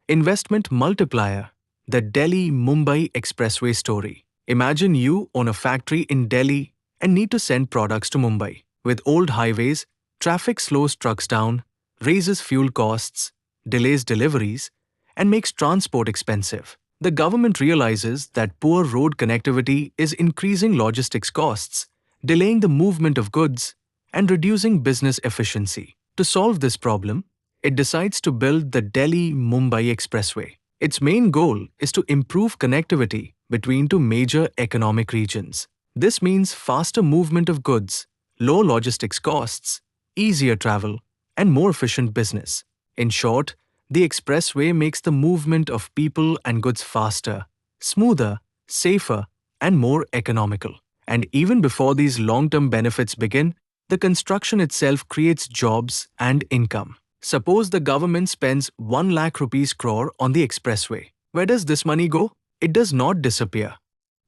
Investment Multiplier, the Delhi-Mumbai Expressway story. Imagine you own a factory in Delhi and need to send products to Mumbai. With old highways, traffic slows trucks down, raises fuel costs, delays deliveries, and makes transport expensive. The government realizes that poor road connectivity is increasing logistics costs, delaying the movement of goods, and reducing business efficiency. To solve this problem, it decides to build the Delhi-Mumbai Expressway. Its main goal is to improve connectivity between two major economic regions. This means faster movement of goods, low logistics costs, easier travel, and more efficient business. In short, the expressway makes the movement of people and goods faster, smoother, safer, and more economical. And even before these long-term benefits begin, the construction itself creates jobs and income. Suppose the government spends 1 lakh rupees crore on the expressway. Where does this money go? It does not disappear.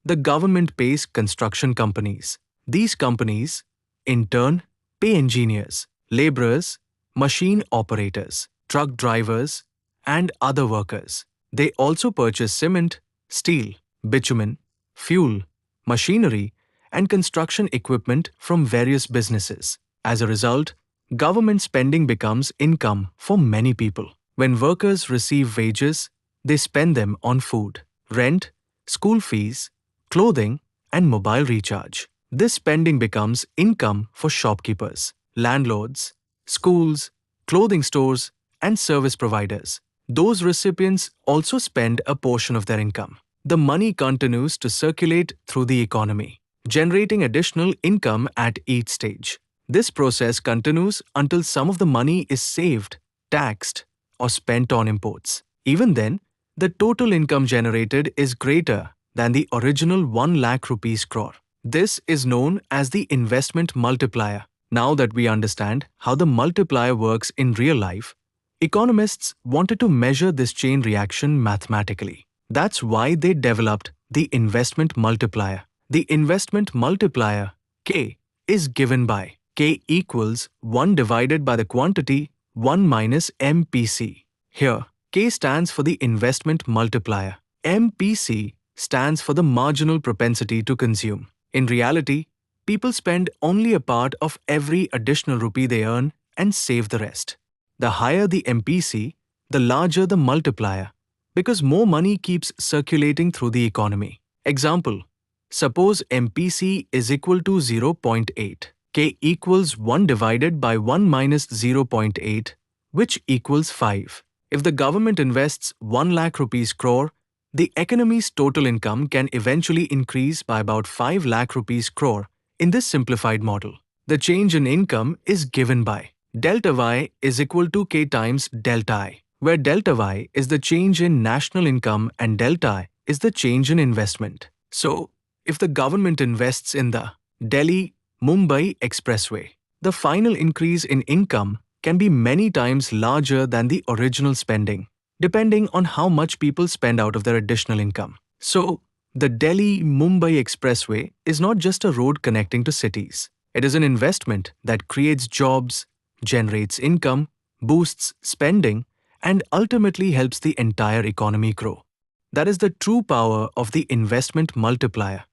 The government pays construction companies. These companies, in turn, pay engineers, laborers, machine operators, truck drivers, and other workers. They also purchase cement, steel, bitumen, fuel, machinery, and construction equipment from various businesses. As a result, government spending becomes income for many people. When workers receive wages, they spend them on food, rent, school fees, clothing, and mobile recharge. This spending becomes income for shopkeepers, landlords, schools, clothing stores, and service providers. Those recipients also spend a portion of their income. The money continues to circulate through the economy, generating additional income at each stage. This process continues until some of the money is saved, taxed, or spent on imports. Even then, the total income generated is greater than the original 1 lakh rupees crore. This is known as the investment multiplier. Now that we understand how the multiplier works in real life, economists wanted to measure this chain reaction mathematically. That's why they developed the investment multiplier. The investment multiplier, K, is given by K equals 1 divided by the quantity 1 minus MPC. Here, K stands for the investment multiplier. MPC stands for the marginal propensity to consume. In reality, people spend only a part of every additional rupee they earn and save the rest. The higher the MPC, the larger the multiplier, because more money keeps circulating through the economy. Example: suppose MPC is equal to 0.8. K equals 1 divided by 1 minus 0.8, which equals 5. If the government invests 1 lakh rupees crore, the economy's total income can eventually increase by about 5 lakh rupees crore in this simplified model. The change in income is given by delta Y is equal to K times delta I, where delta Y is the change in national income and delta I is the change in investment. So, if the government invests in the Delhi-Mumbai Expressway, the final increase in income can be many times larger than the original spending, depending on how much people spend out of their additional income. So, the Delhi-Mumbai Expressway is not just a road connecting to cities. It is an investment that creates jobs, generates income, boosts spending, and ultimately helps the entire economy grow. That is the true power of the investment multiplier.